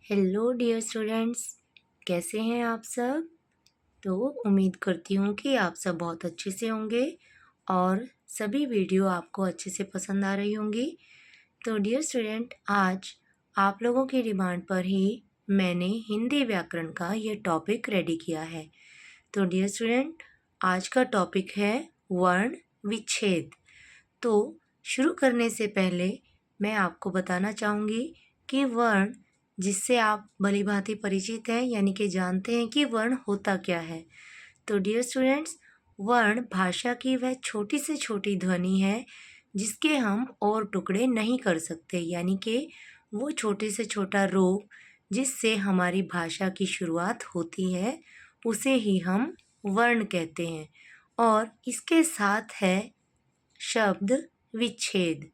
Hello dear students, कैसे हैं आप सब। तो उम्मीद करती हूँ कि आप सब बहुत अच्छे से होंगे और सभी वीडियो आपको अच्छे से पसंद आ रही होंगी। तो डियर स्टूडेंट, आज आप लोगों की डिमांड पर ही मैंने हिंदी व्याकरण का ये टॉपिक रेडी किया है। तो डियर स्टूडेंट, आज का टॉपिक है वर्ण विच्छेद। तो शुरू करने से पहले मैं आपको बताना चाहूँगी कि वर्ण, जिससे आप भलीभांति परिचित हैं, यानी कि जानते हैं कि वर्ण होता क्या है। तो डियर स्टूडेंट्स, वर्ण भाषा की वह छोटी से छोटी ध्वनि है जिसके हम और टुकड़े नहीं कर सकते, यानी कि वो छोटे से छोटा रूप जिससे हमारी भाषा की शुरुआत होती है उसे ही हम वर्ण कहते हैं। और इसके साथ है शब्द विच्छेद।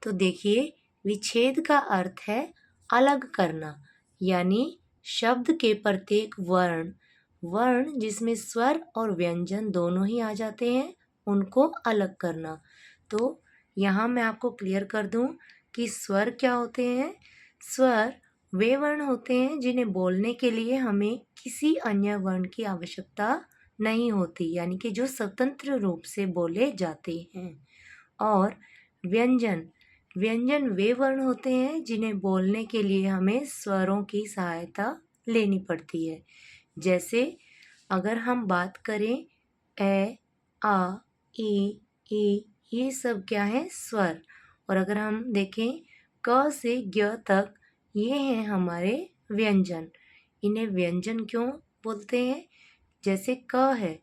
तो देखिए, विच्छेद का अर्थ है अलग करना, यानी शब्द के प्रत्येक वर्ण वर्ण जिसमें स्वर और व्यंजन दोनों ही आ जाते हैं, उनको अलग करना। तो यहाँ मैं आपको क्लियर कर दूँ कि स्वर क्या होते हैं। स्वर वे वर्ण होते हैं जिन्हें बोलने के लिए हमें किसी अन्य वर्ण की आवश्यकता नहीं होती, यानी कि जो स्वतंत्र रूप से बोले जाते हैं। और व्यंजन व्यंजन वे वर्ण होते हैं जिन्हें बोलने के लिए हमें स्वरों की सहायता लेनी पड़ती है। जैसे अगर हम बात करें ए, आ, ई, ये सब क्या है, स्वर। और अगर हम देखें क से ज्ञ तक, ये हैं हमारे व्यंजन। इन्हें व्यंजन क्यों बोलते हैं? जैसे क है,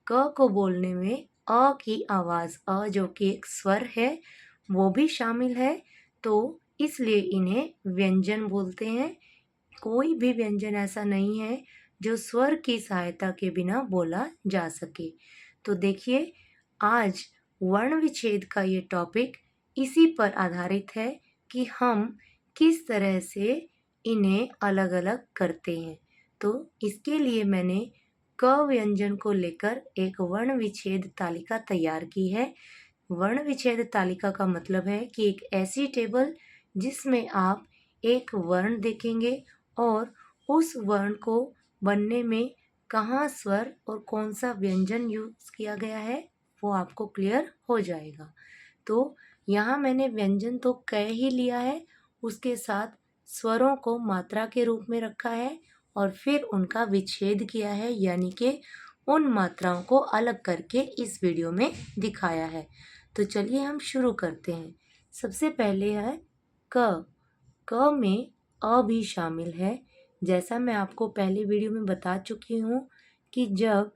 क को बोलने में अ की आवाज़, अ जो कि एक स्वर है, वो भी शामिल है, तो इसलिए इन्हें व्यंजन बोलते हैं। कोई भी व्यंजन ऐसा नहीं है जो स्वर की सहायता के बिना बोला जा सके। तो देखिए, आज वर्ण विच्छेद का ये टॉपिक इसी पर आधारित है कि हम किस तरह से इन्हें अलग अलग करते हैं। तो इसके लिए मैंने क व्यंजन को लेकर एक वर्ण विच्छेद तालिका तैयार की है। वर्ण विच्छेद तालिका का मतलब है कि एक ऐसी टेबल जिसमें आप एक वर्ण देखेंगे और उस वर्ण को बनने में कहाँ स्वर और कौन सा व्यंजन यूज़ किया गया है वो आपको क्लियर हो जाएगा। तो यहाँ मैंने व्यंजन तो कह ही लिया है, उसके साथ स्वरों को मात्रा के रूप में रखा है और फिर उनका विच्छेद किया है, यानी कि उन मात्राओं को अलग करके इस वीडियो में दिखाया है। तो चलिए हम शुरू करते हैं। सबसे पहले है क। क में अ भी शामिल है। जैसा मैं आपको पहले वीडियो में बता चुकी हूँ कि जब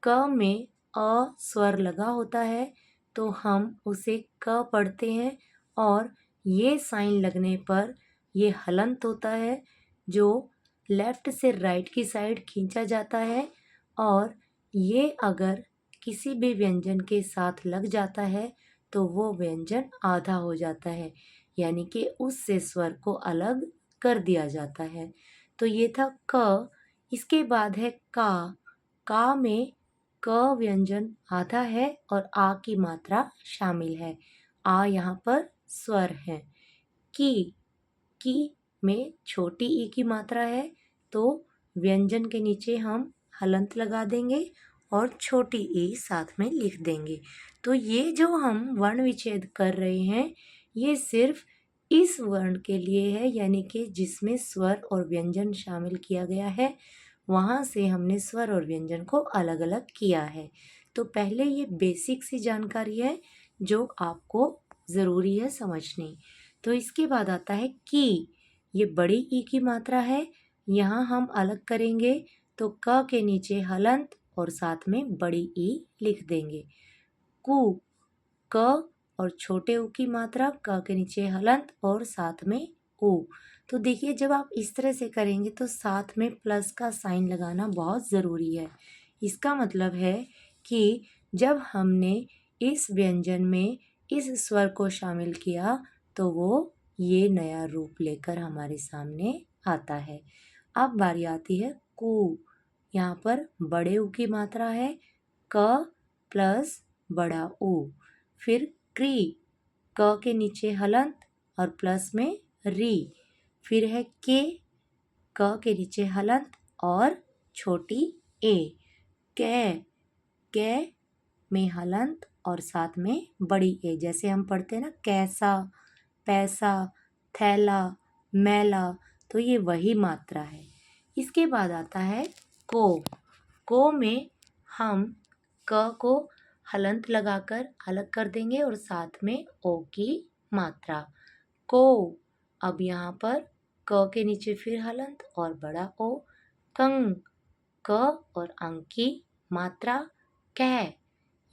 क में अ स्वर लगा होता है तो हम उसे क पढ़ते हैं और ये साइन लगने पर ये हलंत होता है जो लेफ्ट से राइट की साइड खींचा जाता है। और ये अगर किसी भी व्यंजन के साथ लग जाता है तो वो व्यंजन आधा हो जाता है, यानी कि उससे स्वर को अलग कर दिया जाता है। तो ये था क। इसके बाद है का। का में क व्यंजन आधा है और आ की मात्रा शामिल है। आ यहाँ पर स्वर है। की में छोटी ई की मात्रा है, तो व्यंजन के नीचे हम हलंत लगा देंगे और छोटी ई साथ में लिख देंगे। तो ये जो हम वर्ण विच्छेद कर रहे हैं ये सिर्फ इस वर्ण के लिए है, यानी कि जिसमें स्वर और व्यंजन शामिल किया गया है, वहाँ से हमने स्वर और व्यंजन को अलग अलग किया है। तो पहले ये बेसिक सी जानकारी है जो आपको ज़रूरी है समझनी। तो इसके बाद आता है की। ये बड़ी ई की मात्रा है, यहाँ हम अलग करेंगे तो क के नीचे हलंत और साथ में बड़ी ई लिख देंगे। कु, क और छोटे ऊ की मात्रा, क के नीचे हलंत और साथ में ऊ। तो देखिए, जब आप इस तरह से करेंगे तो साथ में प्लस का साइन लगाना बहुत ज़रूरी है। इसका मतलब है कि जब हमने इस व्यंजन में इस स्वर को शामिल किया तो वो ये नया रूप लेकर हमारे सामने आता है। अब बारी आती है कु। यहाँ पर बड़े ऊ की मात्रा है, क प्लस बड़ा ऊ। फिर क्री, क के नीचे हलंत और प्लस में री। फिर है क के नीचे हलंत और छोटी ए। कै में हलंत और साथ में बड़ी ए, जैसे हम पढ़ते हैं ना कैसा, पैसा, थैला, मैला, तो ये वही मात्रा है। इसके बाद आता है को में हम क को हलंत लगाकर अलग कर देंगे और साथ में ओ की मात्रा को। अब यहाँ पर क के नीचे फिर हलंत और बड़ा ओ। कंग, क और अंग की मात्रा कै।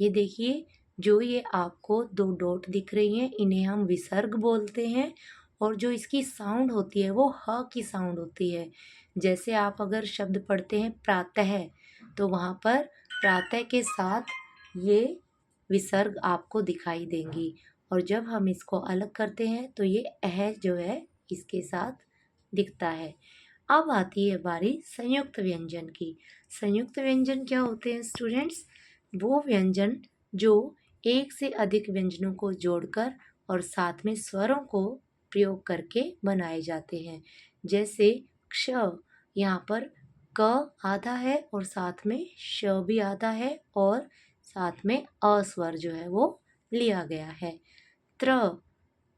ये देखिए, जो ये आपको दो डॉट दिख रही हैं इन्हें हम विसर्ग बोलते हैं और जो इसकी साउंड होती है वो ह की साउंड होती है। जैसे आप अगर शब्द पढ़ते हैं प्रातः, तो वहाँ पर प्रातः के साथ ये विसर्ग आपको दिखाई देंगी और जब हम इसको अलग करते हैं तो ये अह जो है इसके साथ दिखता है। अब आती है बारी संयुक्त व्यंजन की। संयुक्त व्यंजन क्या होते हैं स्टूडेंट्स? वो व्यंजन जो एक से अधिक व्यंजनों को जोड़कर और साथ में स्वरों को प्रयोग करके बनाए जाते हैं। जैसे क्ष, यहाँ पर क आधा है और साथ में श भी आधा है और साथ में अ स्वर जो है वो लिया गया है। त्र,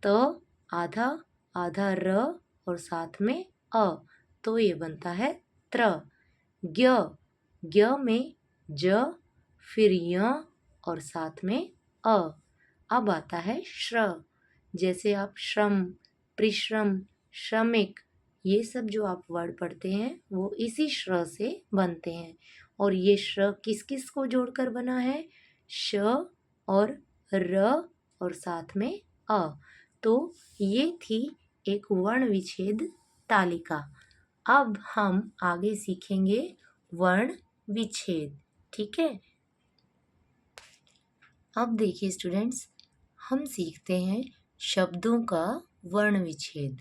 त आधा, आधा र और साथ में अ, तो ये बनता है त्र। ज्ञ, ज्ञ में ज फिर य और साथ में अ। अब आता है श्र, जैसे आप श्रम, परिश्रम, श्रमिक, ये सब जो आप वर्ड पढ़ते हैं वो इसी श्र से बनते हैं और ये श्र किस किस को जोड़कर बना है? श और र और साथ में अ। तो ये थी एक वर्ण विच्छेद तालिका। अब हम आगे सीखेंगे वर्ण विच्छेद, ठीक है। अब देखिए स्टूडेंट्स, हम सीखते हैं शब्दों का वर्ण विच्छेद।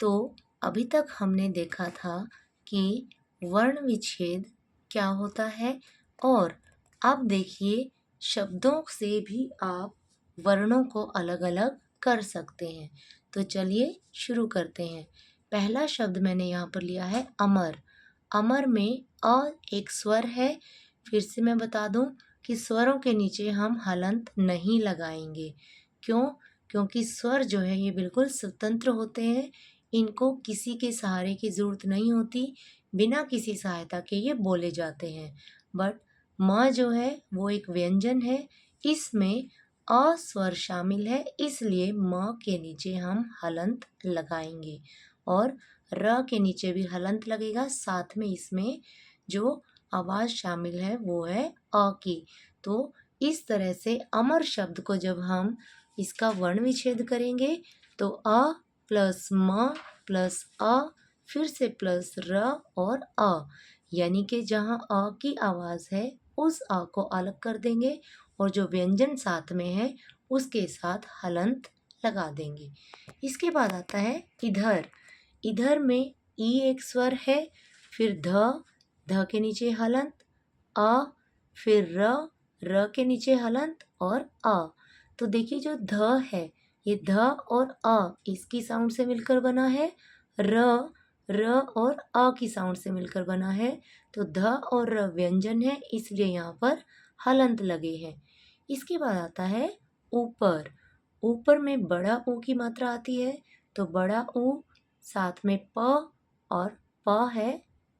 तो अभी तक हमने देखा था कि वर्ण विच्छेद क्या होता है और अब देखिए शब्दों से भी आप वर्णों को अलग अलग कर सकते हैं। तो चलिए शुरू करते हैं। पहला शब्द मैंने यहाँ पर लिया है अमर। अमर में अ एक स्वर है। फिर से मैं बता दूं कि स्वरों के नीचे हम हलंत नहीं लगाएंगे। क्यों? क्योंकि स्वर जो है ये बिल्कुल स्वतंत्र होते हैं, इनको किसी के सहारे की ज़रूरत नहीं होती, बिना किसी सहायता के ये बोले जाते हैं। बट म जो है वो एक व्यंजन है, इसमें अ स्वर शामिल है, इसलिए म के नीचे हम हलंत लगाएंगे और र के नीचे भी हलंत लगेगा। साथ में इसमें जो आवाज़ शामिल है वो है अ की। तो इस तरह से अमर शब्द को जब हम इसका वर्ण विच्छेद करेंगे तो अ प्लस म प्लस अ फिर से प्लस र और अ, यानी कि जहाँ अ की आवाज़ है उस अ को अलग कर देंगे और जो व्यंजन साथ में है उसके साथ हलंत लगा देंगे। इसके बाद आता है इधर। इधर में ई एक स्वर है, फिर ध के नीचे हलंत, अ, फिर र के नीचे हलंत और अ। तो देखिए जो ध है ये ध और अ इसकी साउंड से मिलकर बना है, र और अ की साउंड से मिलकर बना है। तो ध और र व्यंजन है, इसलिए यहाँ पर हलंत लगे हैं। इसके बाद आता है ऊपर। ऊपर में बड़ा ऊ की मात्रा आती है, तो बड़ा ऊ साथ में प और प है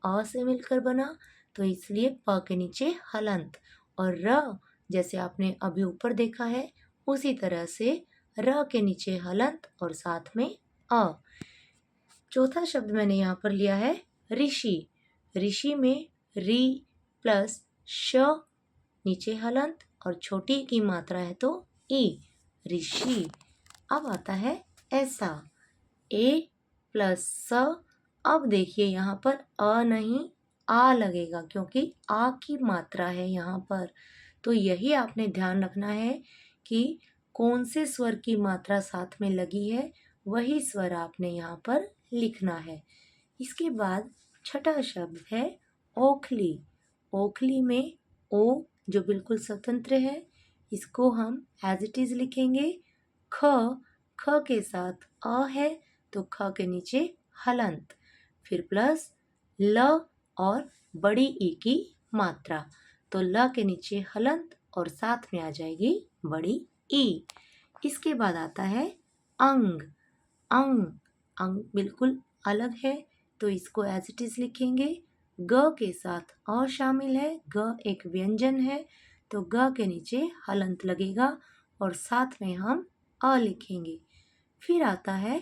अ से मिलकर बना, तो इसलिए प के नीचे हलंत और र जैसे आपने अभी ऊपर देखा है उसी तरह से र के नीचे हलंत और साथ में अ। चौथा शब्द मैंने यहाँ पर लिया है ऋषि। ऋषि में री प्लस श नीचे हलंत और छोटी की मात्रा है तो ई, ऋषि। अब आता है ऐसा, ए प्लस स। अब देखिए यहाँ पर अ नहीं आ लगेगा क्योंकि आ की मात्रा है यहाँ पर। तो यही आपने ध्यान रखना है कि कौन से स्वर की मात्रा साथ में लगी है, वही स्वर आपने यहाँ पर लिखना है। इसके बाद छठा शब्द है ओखली। ओखली में ओ जो बिल्कुल स्वतंत्र है, इसको हम एज इट इज लिखेंगे। ख के साथ अ है तो ख के नीचे हलंत, फिर प्लस ल और बड़ी ई की मात्रा। तो ल के नीचे हलंत और साथ में आ जाएगी बड़ी ई। इसके बाद आता है अंग। अंग, अंग बिल्कुल अलग है तो इसको एज इट इज लिखेंगे। ग के साथ अ शामिल है, ग एक व्यंजन है तो ग के नीचे हलंत लगेगा और साथ में हम अ लिखेंगे। फिर आता है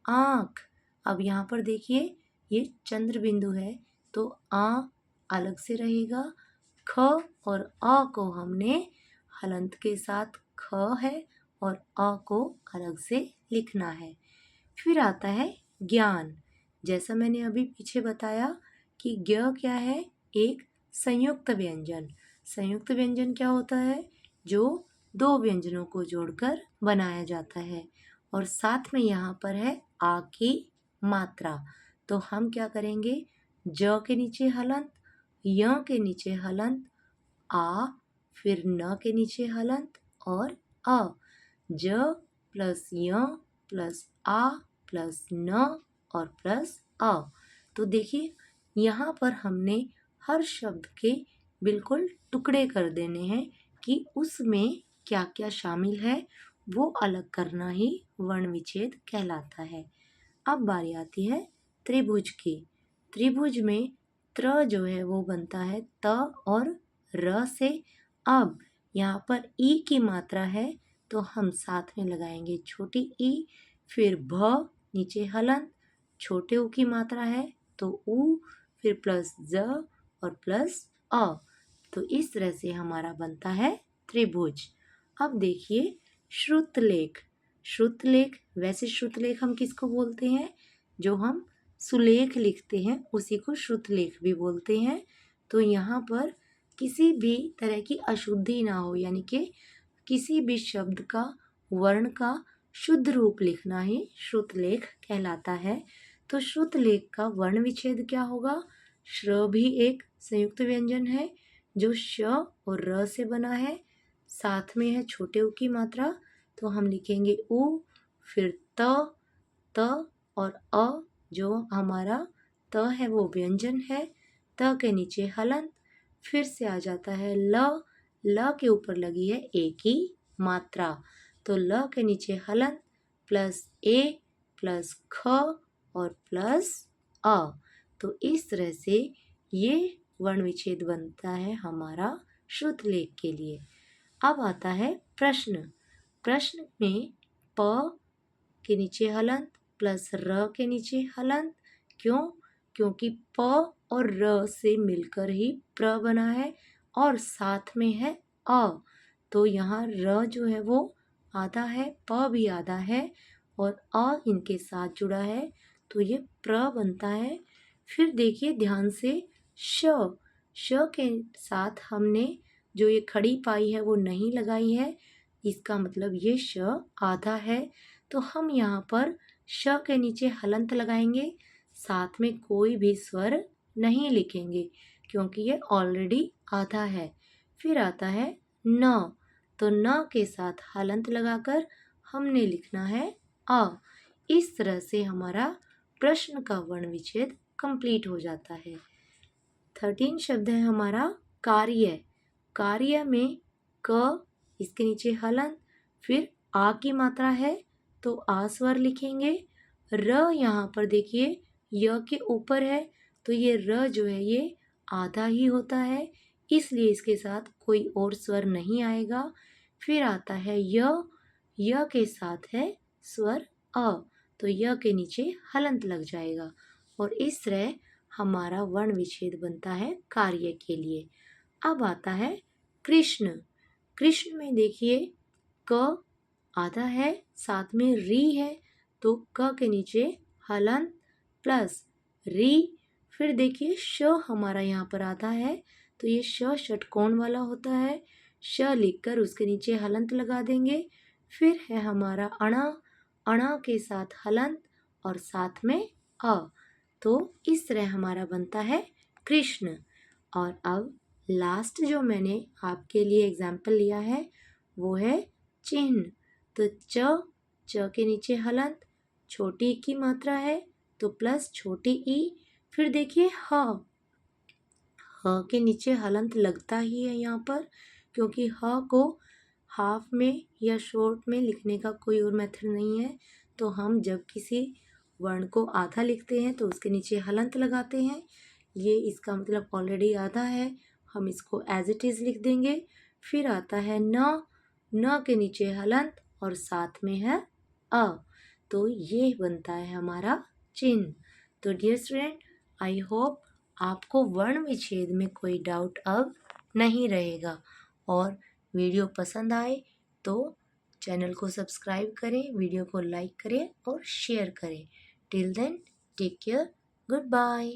आँख। अब यहाँ पर देखिए ये चंद्र बिंदु है तो आ अलग से रहेगा। ख और अ को हमने हलंत के साथ ख है और अ को अलग से लिखना है। फिर आता है ज्ञान। जैसा मैंने अभी पीछे बताया कि ज्ञ क्या है, एक संयुक्त व्यंजन। संयुक्त व्यंजन क्या होता है, जो दो व्यंजनों को जोड़कर बनाया जाता है और साथ में यहाँ पर है आ की मात्रा। तो हम क्या करेंगे, ज के नीचे हलंत, य के नीचे हलंत, आ, फिर न के नीचे हलंत और अ। ज प्लस य प्लस आ प्लस न और प्लस अ। तो देखिए यहाँ पर हमने हर शब्द के बिल्कुल टुकड़े कर देने हैं कि उसमें क्या क्या शामिल है, वो अलग करना ही वर्ण विच्छेद कहलाता है। अब बारी आती है त्रिभुज की। त्रिभुज में त्र जो है वो बनता है त और र से। अब यहाँ पर ई की मात्रा है तो हम साथ में लगाएंगे छोटी ई, फिर भ नीचे हलंत, छोटे ऊ की मात्रा है तो ऊ, फिर प्लस ज और प्लस अ। तो इस तरह से हमारा बनता है त्रिभुज। अब देखिए श्रुतलेख। श्रुतलेख, वैसे श्रुतलेख हम किसको बोलते हैं, जो हम सुलेख लिखते हैं उसी को श्रुतलेख भी बोलते हैं। तो यहाँ पर किसी भी तरह की अशुद्धि ना हो, यानी कि किसी भी शब्द का वर्ण का शुद्ध रूप लिखना ही श्रुतलेख कहलाता है। तो श्रुतलेख का वर्ण विच्छेद क्या होगा, श्र भी एक संयुक्त व्यंजन है जो श और र से बना है, साथ में है छोटे ऊ की मात्रा तो हम लिखेंगे उ, फिर त और अ, जो हमारा त है वो व्यंजन है, त के नीचे हलंत, फिर से आ जाता है ल के ऊपर लगी है ए की मात्रा तो ल के नीचे हलंत प्लस ए प्लस ख और प्लस अ। तो इस तरह से ये वर्ण विच्छेद बनता है हमारा श्रुतलेख के लिए। अब आता है प्रश्न। प्रश्न में प के नीचे हलंत प्लस र के नीचे हलंत। क्यों, क्योंकि प और र से मिलकर ही प्र बना है और साथ में है अ। तो यहाँ र जो है वो आधा है, प भी आधा है और अ इनके साथ जुड़ा है तो ये प्र बनता है। फिर देखिए ध्यान से श के साथ हमने जो ये खड़ी पाई है वो नहीं लगाई है, इसका मतलब ये श आधा है तो हम यहाँ पर श के नीचे हलंत लगाएंगे, साथ में कोई भी स्वर नहीं लिखेंगे क्योंकि ये ऑलरेडी आधा है। फिर आता है न, तो न के साथ हलंत लगाकर हमने लिखना है अ। इस तरह से हमारा प्रश्न का वर्ण विच्छेद कंप्लीट हो जाता है। 13 शब्द है हमारा कार्य। कार्य में क, इसके नीचे हलंत, फिर आ की मात्रा है तो आ स्वर लिखेंगे। र यहाँ पर देखिए य के ऊपर है तो ये र जो है ये आधा ही होता है, इसलिए इसके साथ कोई और स्वर नहीं आएगा। फिर आता है य के साथ है स्वर अ तो य के नीचे हलंत लग जाएगा और इस तरह हमारा वर्ण विच्छेद बनता है कार्य के लिए। अब आता है कृष्ण। कृष्ण में देखिए क आधा है, साथ में री है तो क के नीचे हलंत प्लस री। फिर देखिए श हमारा यहाँ पर आधा है तो ये श षटकोण वाला होता है, श लिखकर उसके नीचे हलंत लगा देंगे। फिर है हमारा अणा, अणा के साथ हलंत और साथ में अ। तो इस तरह हमारा बनता है कृष्ण। और अब लास्ट जो मैंने आपके लिए एग्जाम्पल लिया है वो है चिन्ह। तो च के नीचे हलंत, छोटी की मात्रा है तो प्लस छोटी ई, फिर देखिए ह। ह के नीचे हलंत लगता ही है यहाँ पर, क्योंकि ह को हाफ में या शॉर्ट में लिखने का कोई और मेथड नहीं है। तो हम जब किसी वर्ण को आधा लिखते हैं तो उसके नीचे हलंत लगाते हैं। ये इसका मतलब ऑलरेडी आधा है, हम इसको एज इट इज़ लिख देंगे। फिर आता है न, न के नीचे हलंत और साथ में है अ, तो ये बनता है हमारा चिन्ह। तो डियर स्टूडेंट, आई होप आपको वर्ण विच्छेद में कोई डाउट अब नहीं रहेगा। और वीडियो पसंद आए तो चैनल को सब्सक्राइब करें, वीडियो को लाइक करें और शेयर करें। Till then, take care, good bye.